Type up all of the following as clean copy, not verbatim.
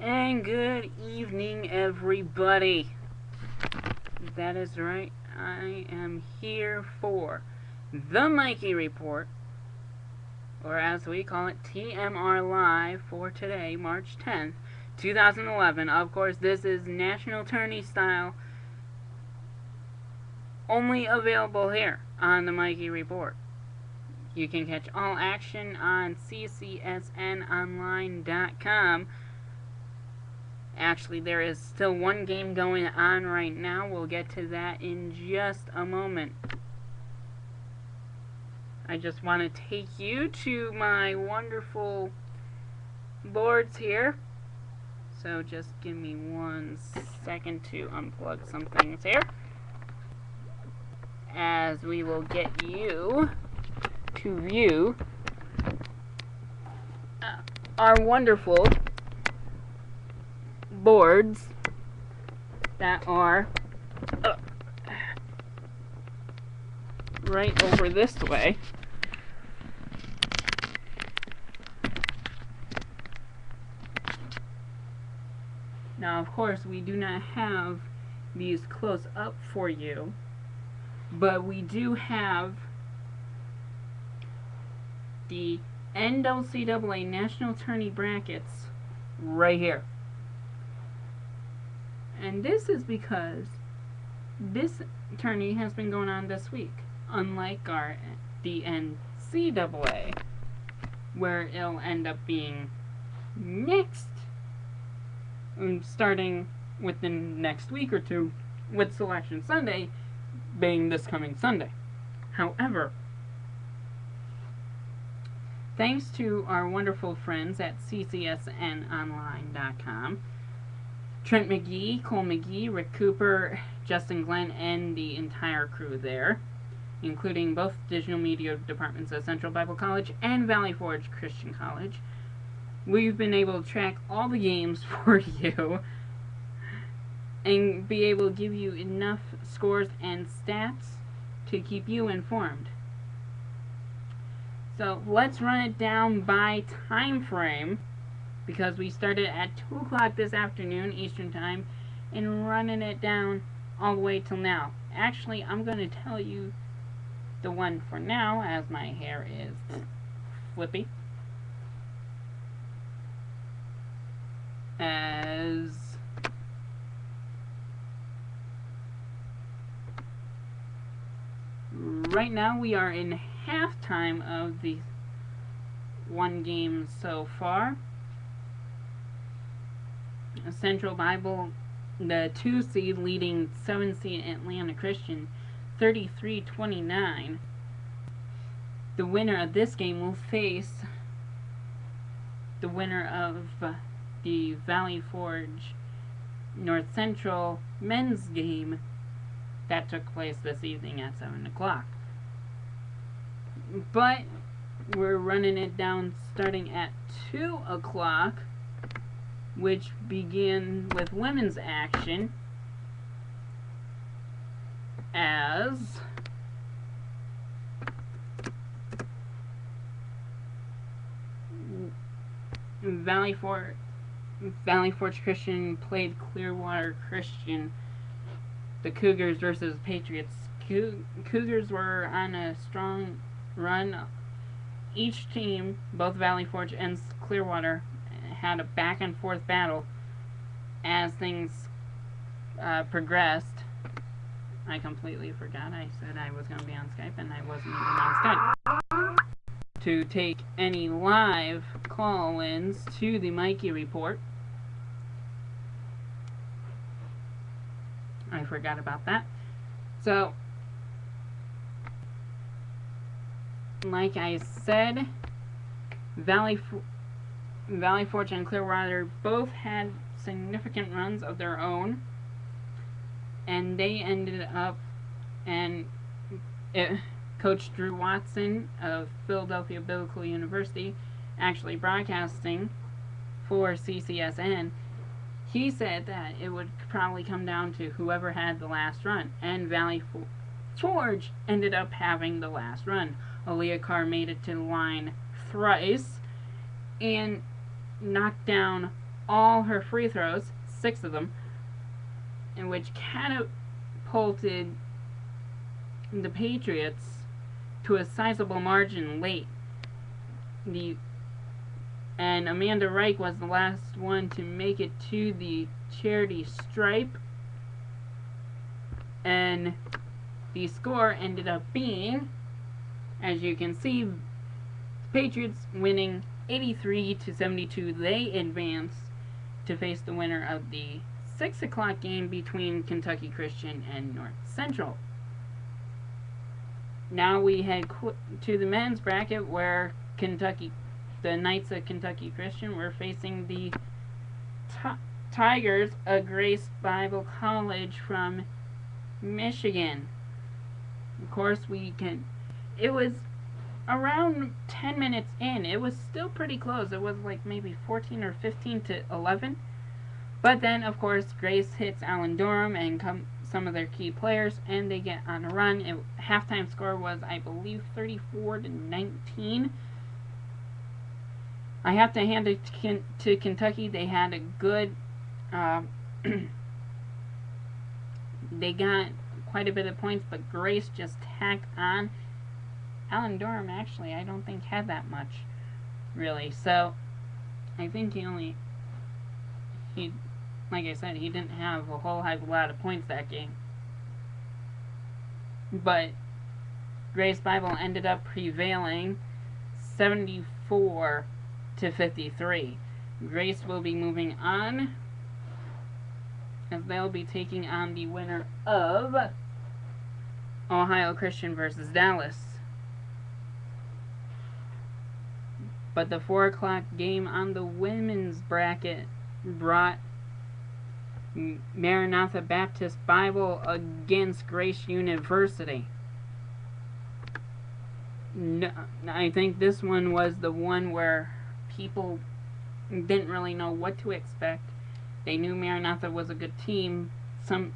And good evening, everybody. That is right, I am here for the Mikey Report, or as we call it, TMR Live, for today, March 10th, 2011. Of course, this is National Tourney style, only available here on the Mikey Report. You can catch all action on ccsnonline.com. Actually, there is still one game going on right now. We'll get to that in just a moment. I just want to take you to my wonderful boards here. So just give me 1 second to unplug some things here, as we will get you to view our wonderful boards that are right over this way. Now, of course, we do not have these close up for you, but we do have the NCCAA National Tourney brackets right here. And this is because this tourney has been going on this week, unlike the NCCAA, where it'll end up being next, starting within next week or two, with Selection Sunday being this coming Sunday. However, thanks to our wonderful friends at ccsnonline.com, Trent McGee, Cole McGee, Rick Cooper, Justin Glenn, and the entire crew there, including both digital media departments at Central Bible College and Valley Forge Christian College, we've been able to track all the games for you and be able to give you enough scores and stats to keep you informed. So let's run it down by time frame, because we started at 2 o'clock this afternoon Eastern Time and running it down all the way till now. Actually, I'm going to tell you the one for now, as my hair is flippy. As right now we are in halftime of the one game so far. Central Bible, the 2 seed, leading 7 seed Atlanta Christian 33-29. The winner of this game will face the winner of the Valley Forge North Central men's game that took place this evening at 7 o'clock. But we're running it down starting at 2 o'clock, which began with women's action, as Valley Forge Christian played Clearwater Christian, the Cougars versus Patriots. Cougars were on a strong run. Each team, both Valley Forge and Clearwater, had a back and forth battle as things progressed. I completely forgot. I said I was going to be on Skype, and I wasn't even on Skype to take any live call-ins to the Mikey Report. I forgot about that. So, like I said, Valley Forge and Clearwater both had significant runs of their own, and they ended up, and Coach Drew Watson of Philadelphia Biblical University, actually broadcasting for CCSN, he said that it would probably come down to whoever had the last run, and Valley Forge ended up having the last run. Aaliyah Carr made it to the line thrice and knocked down all her free throws, 6 of them, in which catapulted the Patriots to a sizable margin late. And Amanda Reich was the last one to make it to the charity stripe. And the score ended up being, as you can see, the Patriots winning 83-72. They advance to face the winner of the 6 o'clock game between Kentucky Christian and North Central. Now we head to the men's bracket, where the Knights of Kentucky Christian were facing the Tigers of Grace Bible College from Michigan. Of course, it was around 10 minutes in. It was still pretty close. It was like maybe 14 or 15 to 11. But then, of course, Grace hits Allen Durham and some of their key players, and they get on a run. Halftime score was, I believe, 34-19. I have to hand it to Kentucky. They had a good... they got quite a bit of points, but Grace just tacked on. Allen Durham, actually, I don't think had that much, really. So, I think like I said, he didn't have a whole heck of a lot of points that game. But Grace Bible ended up prevailing 74-53. Grace will be moving on, as they'll be taking on the winner of Ohio Christian versus Dallas. But the 4 o'clock game on the women's bracket brought Maranatha Baptist Bible against Grace University. No, I think this one was the one where people didn't really know what to expect. They knew Maranatha was a good team. Some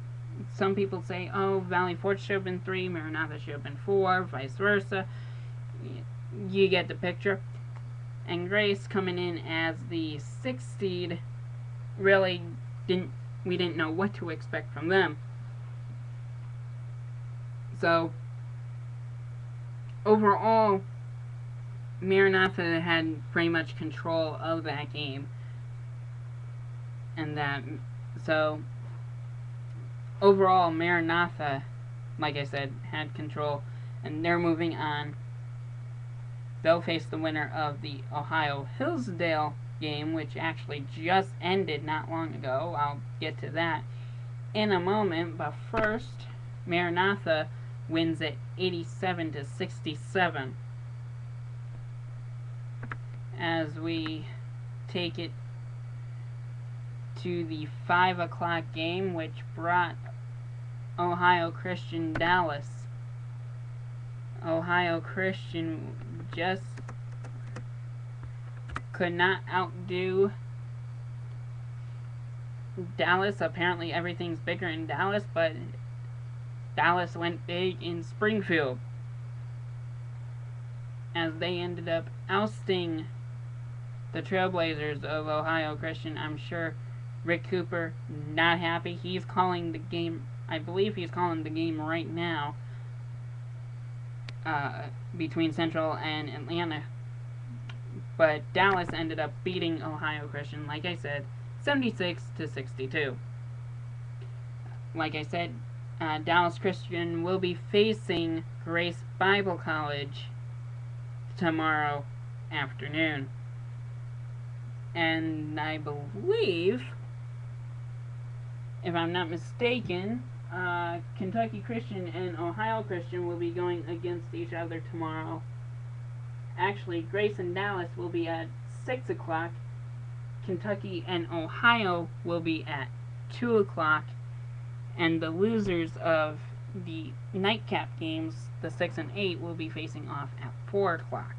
people say, oh, Valley Forge should have been 3, Maranatha should have been 4, vice versa. You get the picture. And Grace, coming in as the 6th seed, really we didn't know what to expect from them. So, overall, Maranatha had pretty much control of that game. So, overall, Maranatha, like I said, had control, and they're moving on. They'll face the winner of the Ohio Hillsdale game, which actually just ended not long ago. I'll get to that in a moment, but first, Maranatha wins at 87-67. As we take it to the 5 o'clock game, which brought Ohio Christian Dallas. Ohio Christian just could not outdo Dallas. Apparently everything's bigger in Dallas, but Dallas went big in Springfield, as they ended up ousting the Trailblazers of Ohio Christian. I'm sure Rick Cooper not happy. He's calling the game. I believe he's calling the game right now between Central and Atlanta. But Dallas ended up beating Ohio Christian, like I said, 76-62. Like I said, Dallas Christian will be facing Grace Bible College tomorrow afternoon. And I believe, if I'm not mistaken, Kentucky Christian and Ohio Christian will be going against each other tomorrow. Actually, Grace and Dallas will be at 6 o'clock. Kentucky and Ohio will be at 2 o'clock. And the losers of the nightcap games, the 6 and 8, will be facing off at 4 o'clock.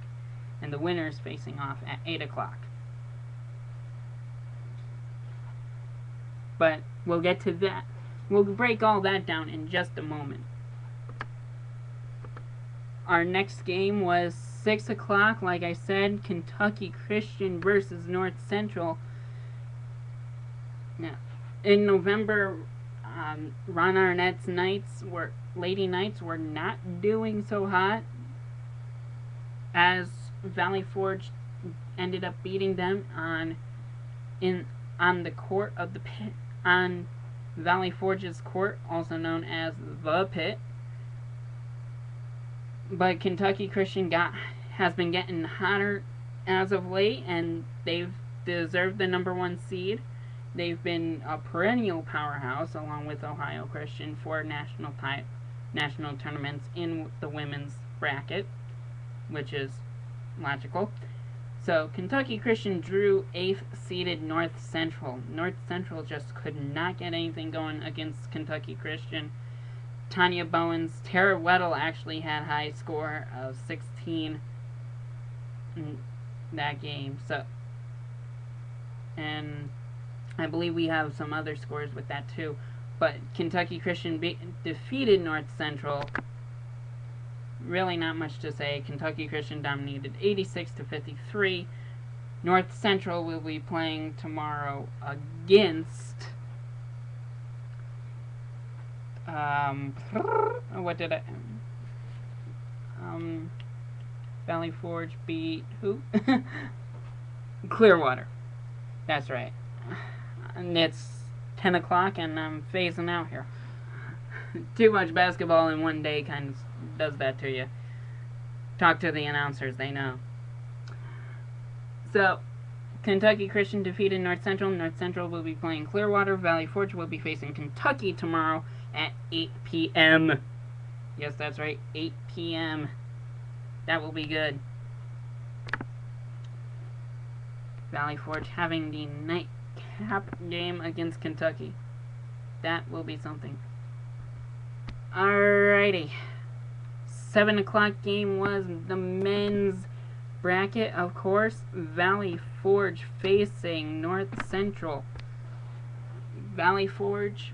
And the winners facing off at 8 o'clock. But we'll get to that. We'll break all that down in just a moment. Our next game was 6 o'clock, like I said, Kentucky Christian versus North Central. Now, in November, Ron Arnett's Lady Knights were not doing so hot, as Valley Forge ended up beating them on the court of the pit, on Valley Forge's court, also known as the Pit. But Kentucky Christian has been getting hotter as of late, and they've deserved the #1 seed. They've been a perennial powerhouse, along with Ohio Christian, for national tournaments in the women's bracket, which is logical. So Kentucky Christian drew 8th seeded North Central. North Central just could not get anything going against Kentucky Christian. Tanya Bowens, Tara Weddle actually had high score of 16 in that game. So, and I believe we have some other scores with that too. But Kentucky Christian defeated North Central. Really not much to say. Kentucky Christian dominated 86-53. North Central will be playing tomorrow against Valley Forge beat who? Clearwater. That's right. And it's 10 o'clock and I'm phasing out here. Too much basketball in one day kind of does that to you. Talk to the announcers, they know. So, Kentucky Christian defeated North Central. North Central will be playing Clearwater. Valley Forge will be facing Kentucky tomorrow at 8 p.m. Yes, that's right, 8 p.m. That will be good. Valley Forge having the nightcap game against Kentucky. That will be something. Alrighty. 7 o'clock game was the men's bracket, of course. Valley Forge facing North Central. Valley Forge,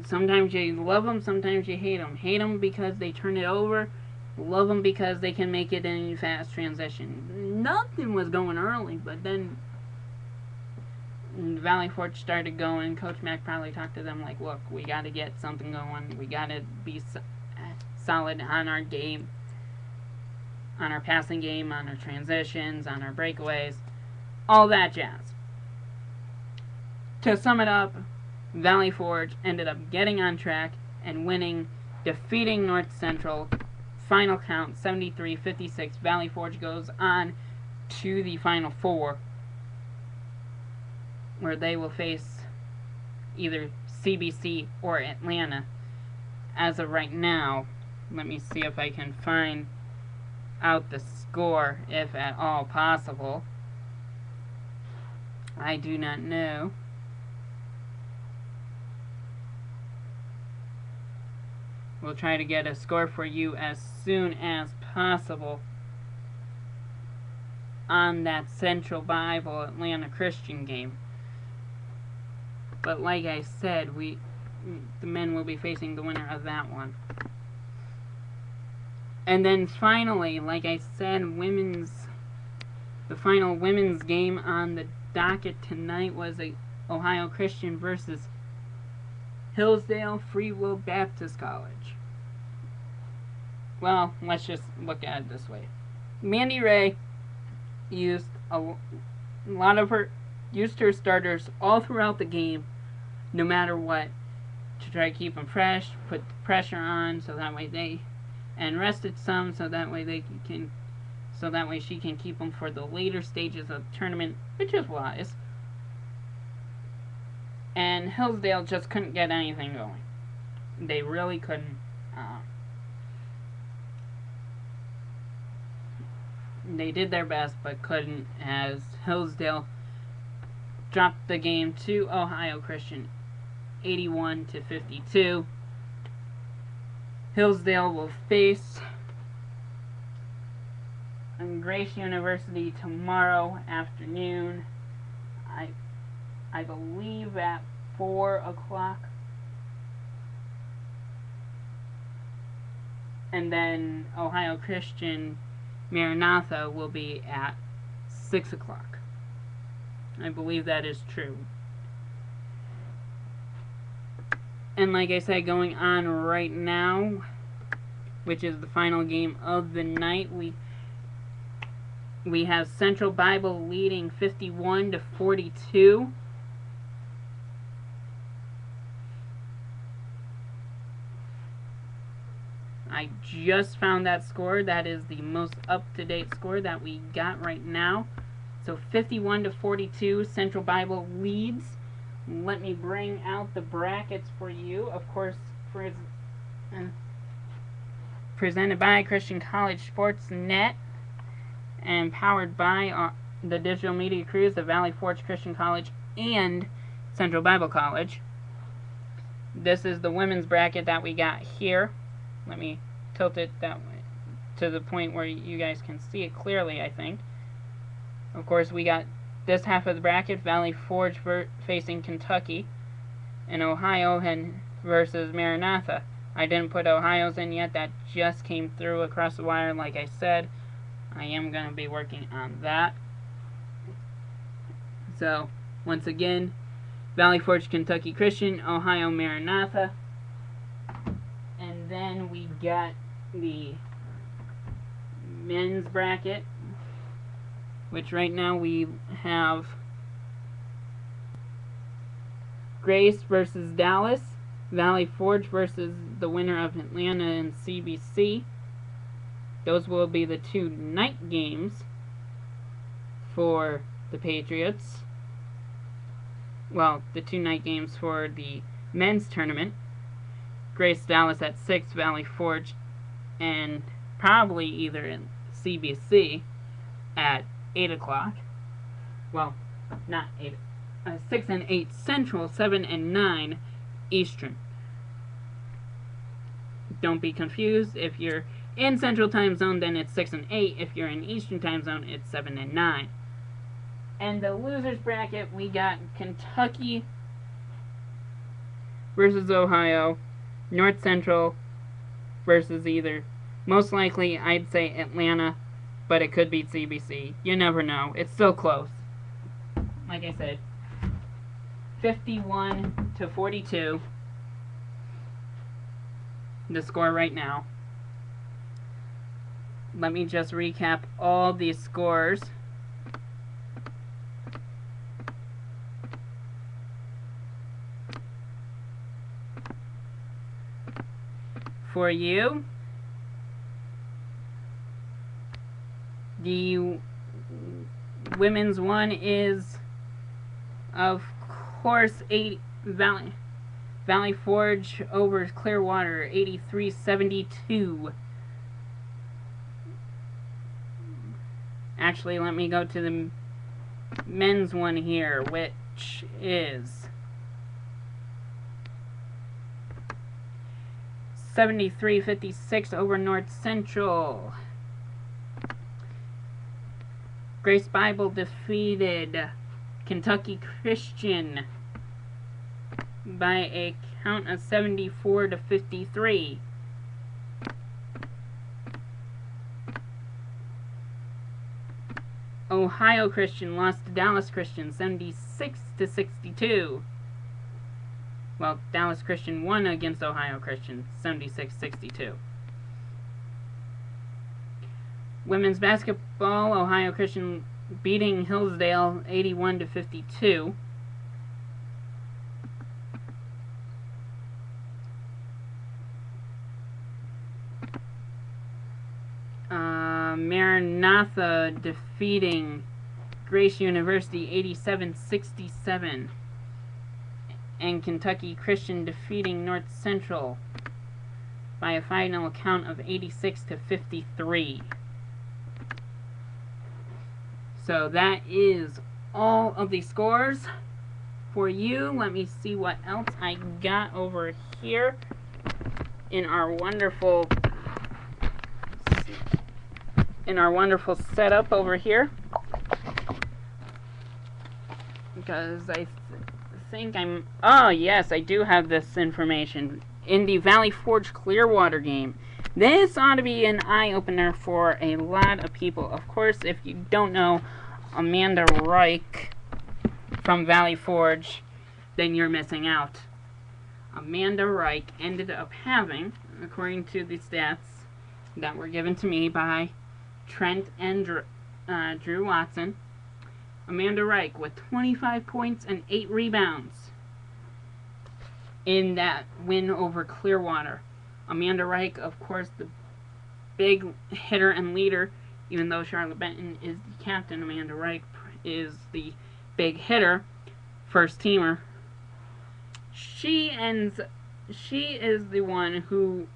sometimes you love them, sometimes you hate them. Hate them because they turn it over. Love them because they can make it in fast transition. Nothing was going early, but then Valley Forge started going. Coach Mack probably talked to them like, look, we got to get something going. We got to be solid on our game, on our passing game, on our transitions, on our breakaways, all that jazz. To sum it up, Valley Forge ended up getting on track and winning, defeating North Central. Final count, 73-56. Valley Forge goes on to the Final Four, where they will face either CBC or Atlanta. As of right now, let me see if I can find out the score, if at all possible. I do not know. We'll try to get a score for you as soon as possible on that Central Bible Atlanta Christian game. But like I said, the men will be facing the winner of that one. And then finally, like I said, the final women's game on the docket tonight was Ohio Christian versus Hillsdale Free Will Baptist College. Well, let's just look at it this way. Mandy Ray used her starters all throughout the game, no matter what, to try to keep them fresh, put pressure on, so that way and rested some, so that way she can keep them for the later stages of the tournament, which is wise. And Hillsdale just couldn't get anything going. They really couldn't. They did their best, but couldn't, as Hillsdale dropped the game to Ohio Christian 81-52. Hillsdale will face Grace University tomorrow afternoon. I believe at 4 o'clock. And then Ohio Christian Maranatha will be at 6 o'clock. I believe that is true. And like I said, going on right now, which is the final game of the night, we have Central Bible leading 51-42. I just found that score. That is the most up-to-date score that we got right now. So 51-42, Central Bible leads. Let me bring out the brackets for you. Of course, presented by Christian College Sports Net and powered by the digital media crews of Valley Forge Christian College and Central Bible College. This is the women's bracket that we got here. Let me tilt it that way to the point where you guys can see it clearly, I think. Of course, we got this half of the bracket, Valley Forge facing Kentucky, and Ohio versus Maranatha. I didn't put Ohio's in yet. That just came through across the wire, like I said. I am going to be working on that. So, once again, Valley Forge Kentucky Christian, Ohio Maranatha. And then we got the men's bracket, which right now we have Grace versus Dallas, Valley Forge versus the winner of Atlanta and CBC. Those will be the two night games for the Patriots. Well, the two night games for the men's tournament. Grace Dallas at 6, Valley Forge, and probably either in CBC at 8 o'clock. Well, not 8. 6 and 8 Central, 7 and 9 Eastern. Don't be confused. If you're in Central Time Zone, then it's 6 and 8. If you're in Eastern Time Zone, it's 7 and 9. And the losers bracket, we got Kentucky versus Ohio, North Central versus either, most likely I'd say Atlanta, but it could be CBC. You never know. It's still close. Like I said, 51-42, the score right now. Let me just recap all these scores. For you, the women's one is, of course, Valley Forge over Clearwater, 83-72. Actually, let me go to the men's one here, which is 73-56 over North Central. Grace Bible defeated Kentucky Christian by a count of 74-53. Ohio Christian lost to Dallas Christian 76-62. Well, Dallas Christian won against Ohio Christian 76-62. Women's basketball, Ohio Christian beating Hillsdale 81-52. Maranatha defeating Grace University 87-67. And Kentucky Christian defeating North Central by a final count of 86-53. So that is all of the scores for you. Let me see what else I got over here in our wonderful setup over here, because I think oh yes, I do have this information in the Valley Forge Clearwater game. This ought to be an eye-opener for a lot of people. Of course, if you don't know Amanda Reich from Valley Forge, then you're missing out. Amanda Reich ended up having, according to the stats that were given to me by Trent and Drew Watson, Amanda Reich with 25 points and 8 rebounds in that win over Clearwater. Amanda Reich, of course, the big hitter and leader, even though Charlotte Benton is the captain, Amanda Reich is the big hitter, first teamer. She is the one who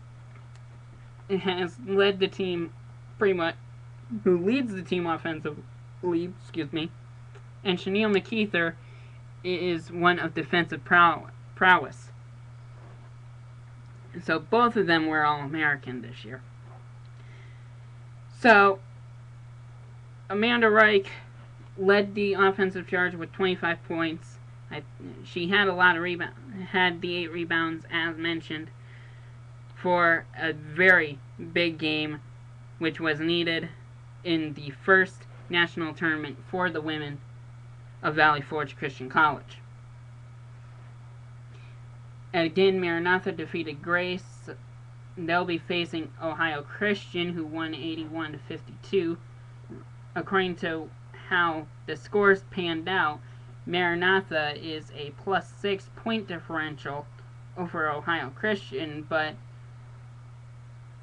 has led the team pretty much, who leads the team offensively, and Chanel McKeither is one of defensive prowess. So both of them were All-American this year. So Amanda Reich led the offensive charge with 25 points. She had a lot of had the 8 rebounds as mentioned for a very big game, which was needed in the first national tournament for the women of Valley Forge Christian College. And again, Maranatha defeated Grace. They'll be facing Ohio Christian, who won 81-52. According to how the scores panned out, Maranatha is a +6 point differential over Ohio Christian, but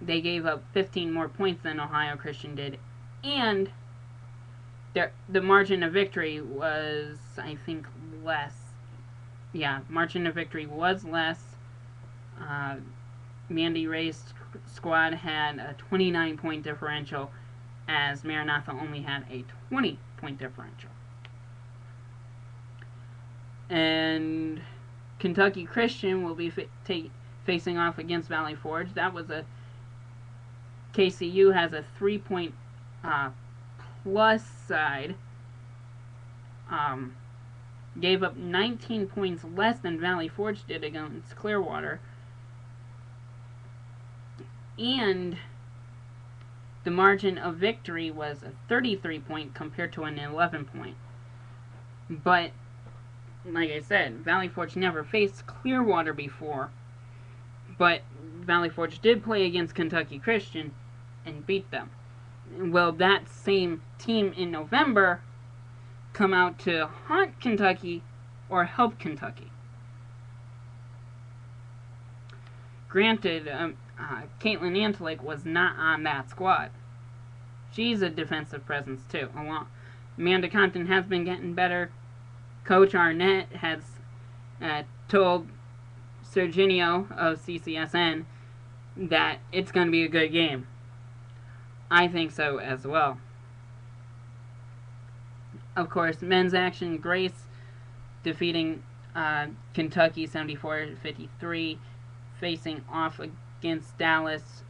they gave up 15 more points than Ohio Christian did, and the margin of victory was, I think, less. Yeah, margin of victory was less. Mandy Ray's squad had a 29-point differential, as Maranatha only had a 20-point differential. And Kentucky Christian will be facing off against Valley Forge. That was a KCU has a 3-point plus side. Gave up 19 points less than Valley Forge did against Clearwater. And the margin of victory was a 33-point compared to an 11-point. But, like I said, Valley Forge never faced Clearwater before. But Valley Forge did play against Kentucky Christian and beat them. Well, that same team in November come out to haunt Kentucky or help Kentucky. Granted, Caitlin Antalik was not on that squad. She's a defensive presence too. Amanda Compton has been getting better. Coach Arnett has told Serginio of CCSN that it's going to be a good game. I think so as well. Of course, men's action, Grace defeating Kentucky 74-53, facing off against Dallas.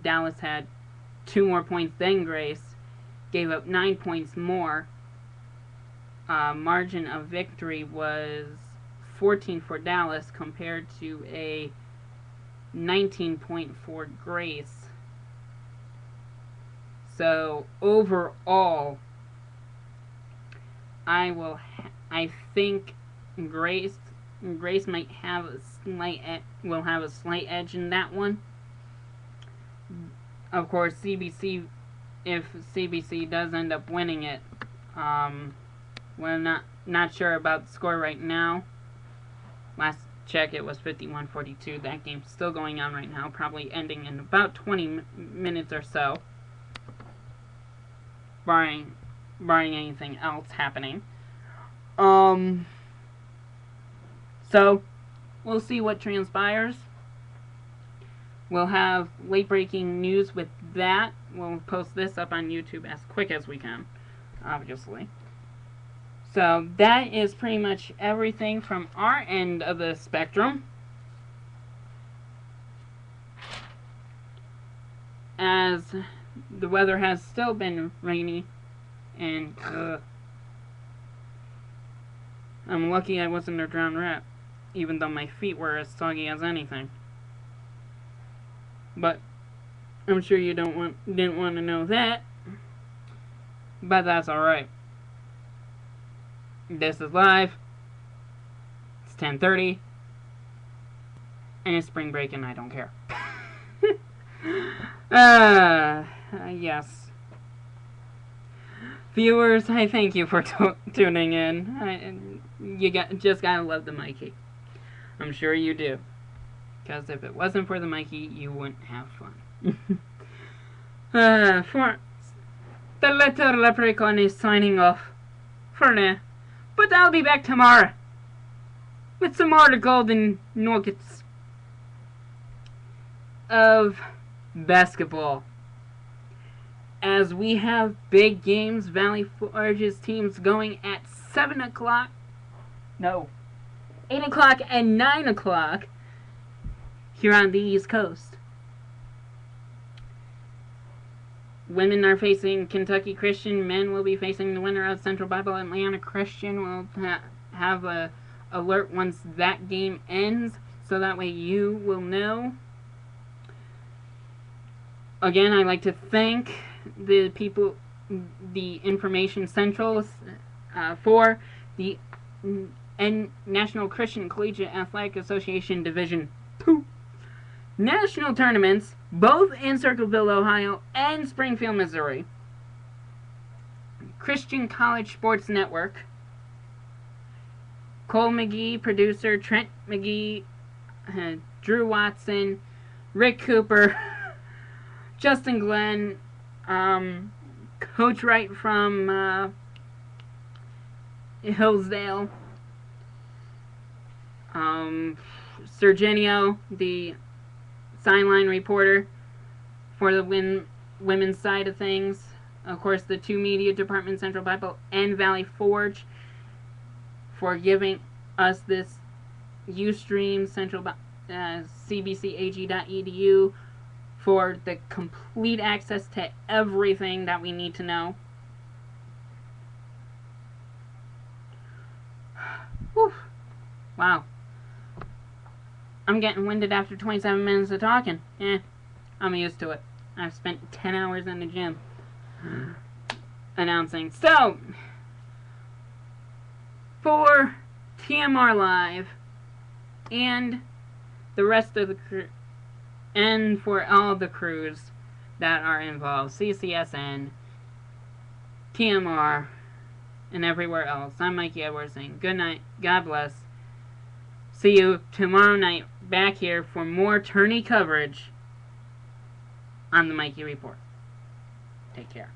Dallas had 2 more points than Grace, gave up 9 points more. Margin of victory was 14 for Dallas compared to a 19-point for Grace. So overall, I think Grace might have a slight edge in that one. Of course, CBC, if CBC does end up winning it, we're not sure about the score right now. Last check, it was 51-42. That game's still going on right now, probably ending in about 20 minutes or so, barring anything else happening. So we'll see what transpires. We'll have late breaking news with that. We'll post this up on YouTube as quick as we can, obviously. So that is pretty much everything from our end of the spectrum. As the weather has still been rainy, and I'm lucky I wasn't a drowned rat, even though my feet were as soggy as anything. But I'm sure you didn't want to know that, but that's alright. This is live. It's 10:30. And it's spring break and I don't care. Yes. Viewers, I thank you for tuning in. Just gotta love the Mikey. I'm sure you do. Because if it wasn't for the Mikey, you wouldn't have fun. For the little leprechaun is signing off for now. But I'll be back tomorrow with some more golden nuggets of basketball. As we have big games, Valley Forge's teams going at 7 o'clock. No. 8 o'clock and 9 o'clock here on the East Coast. Women are facing Kentucky Christian. Men will be facing the winner of Central Bible. Atlanta Christian will have a alert once that game ends, so that way you will know. Again, I'd like to thank the people, the Information Centrals, for the National Christian Collegiate Athletic Association Division 2 national tournaments, both in Circleville, Ohio, and Springfield, Missouri. Christian College Sports Network. Cole McGee, producer, Trent McGee, Drew Watson, Rick Cooper, Justin Glenn, Coach Wright from Hillsdale, Sergenio, the sideline reporter for the women's side of things. Of course, the two media departments, Central Bible and Valley Forge, for giving us this Ustream, cbcag.edu, for the complete access to everything that we need to know. Whew. Wow. I'm getting winded after 27 minutes of talking. I'm used to it. I've spent 10 hours in the gym announcing. So, for TMR Live and the rest of the crew, and for all the crews that are involved, CCSN, TMR, and everywhere else, I'm Mikey Edwards saying good night, God bless. See you tomorrow night back here for more tourney coverage on the Mikey Report. Take care.